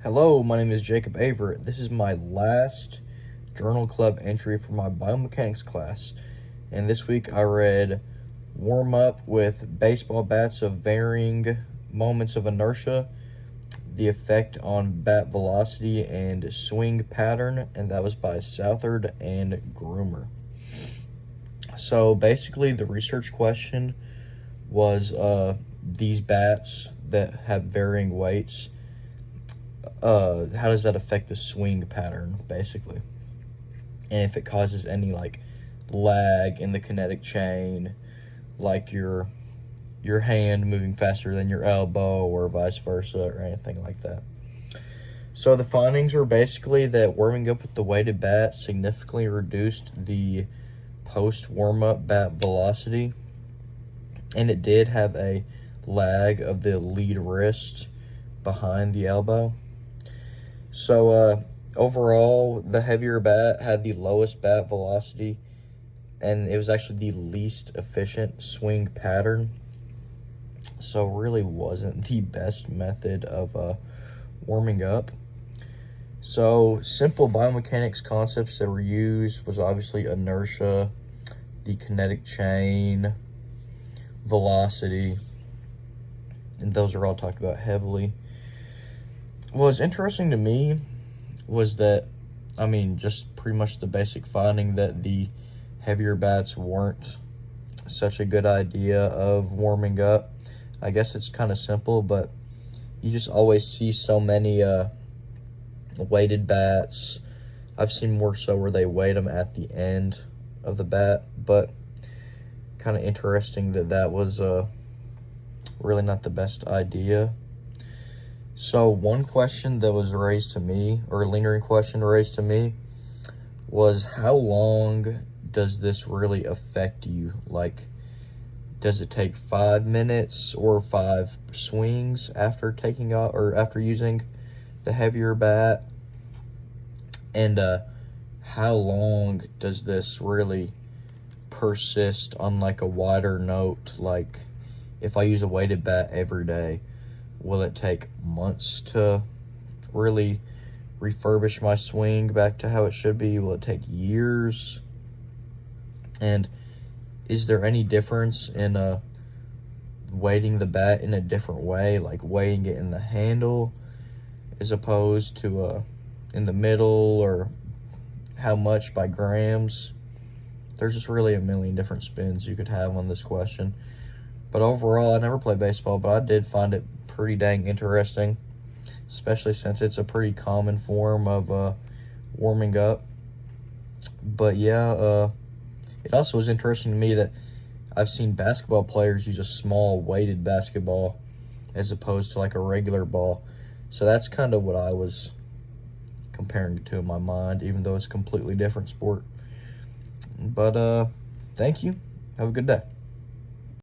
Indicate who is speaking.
Speaker 1: Hello, my name is Jacob Averitt. This is my last journal club entry for my biomechanics class. And this week I read Warm Up with Baseball Bats of Varying Moments of Inertia, the Effect on Bat Velocity and Swing Pattern, and that was by Southard and Groomer. So basically the research question was these bats that have varying weights, how does that affect the swing pattern, basically, and if it causes any like lag in the kinetic chain, like your hand moving faster than your elbow or vice versa or anything like that. So the findings were basically that warming up with the weighted bat significantly reduced the post warm-up bat velocity, and it did have a lag of the lead wrist behind the elbow. So overall, the heavier bat had the lowest bat velocity, and it was actually the least efficient swing pattern. So really wasn't the best method of warming up. So simple biomechanics concepts that were used was obviously inertia, the kinetic chain, velocity, and those are all talked about heavily. What was interesting to me was that, just pretty much the basic finding that the heavier bats weren't such a good idea of warming up. I guess it's kind of simple, but you just always see so many weighted bats. I've seen more so where they weight them at the end of the bat, but kind of interesting that was really not the best idea. So one question that was raised to me, or a lingering question raised to me, was how long does this really affect you? Like, does it take 5 minutes or 5 swings after taking out or after using the heavier bat? And how long does this really persist on like a wider note? Like, if I use a weighted bat every day, will it take months to really refurbish my swing back to how it should be? Will it take years? And is there any difference in weighting the bat in a different way, like weighing it in the handle as opposed to in the middle, or how much by grams? There's just really a million different spins you could have on this question. But overall, I never played baseball, but I did find it pretty dang interesting, especially since it's a pretty common form of warming up. But yeah, it also was interesting to me that I've seen basketball players use a small weighted basketball as opposed to like a regular ball. So that's kind of what I was comparing it to in my mind, even though it's a completely different sport. But thank you. Have a good day.